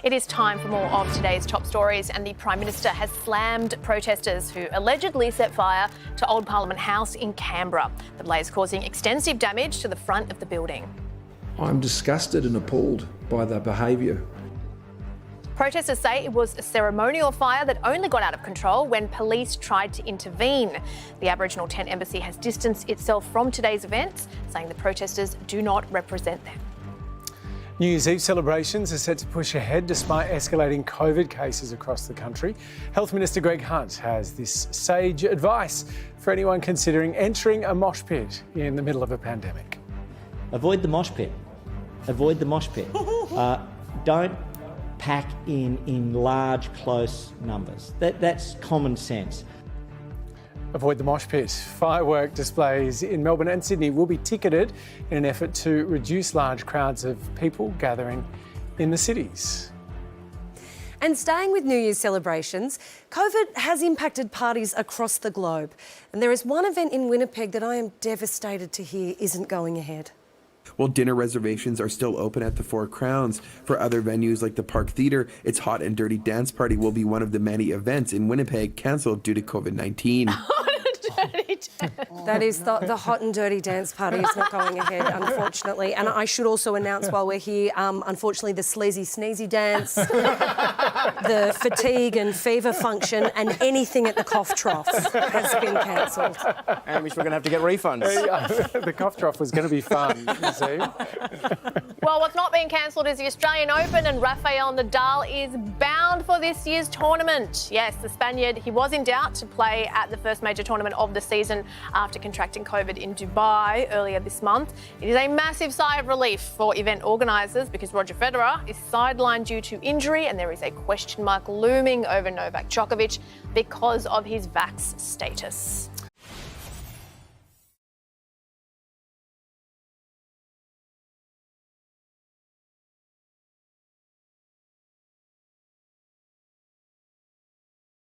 It is time for more of today's top stories, and the Prime Minister has slammed protesters who allegedly set fire to Old Parliament House in Canberra. The blaze causing extensive damage to the front of the building. I'm disgusted and appalled by the behaviour. Protesters say it was a ceremonial fire that only got out of control when police tried to intervene. The Aboriginal Tent Embassy has distanced itself from today's events, saying the protesters do not represent them. New Year's Eve celebrations are set to push ahead despite escalating COVID cases across the country. Health Minister Greg Hunt has this sage advice for anyone considering entering a mosh pit in the middle of a pandemic. Avoid the mosh pit. Avoid the mosh pit. Don't pack in large, close numbers. That's common sense. Avoid the mosh pit. Firework displays in Melbourne and Sydney will be ticketed in an effort to reduce large crowds of people gathering in the cities. And staying with New Year's celebrations, COVID has impacted parties across the globe. And there is one event in Winnipeg that I am devastated to hear isn't going ahead. Well, dinner reservations are still open at the Four Crowns. For other venues like the Park Theatre, its Hot and Dirty Dance Party will be one of the many events in Winnipeg cancelled due to COVID-19. That is the Hot and Dirty Dance Party is not going ahead, unfortunately. And I should also announce while we're here, unfortunately, the Sleazy Sneezy Dance, the Fatigue and Fever Function, and anything at the Cough Trough has been cancelled. And which we're going to have to get refunds. The Cough Trough was going to be fun, you see. Well, what's not being cancelled is the Australian Open, and Rafael Nadal is bound for this year's tournament. Yes, the Spaniard, he was in doubt to play at the first major tournament of the season after contracting COVID in Dubai earlier this month. It is a massive sigh of relief for event organisers because Roger Federer is sidelined due to injury, and there is a question mark looming over Novak Djokovic because of his vax status.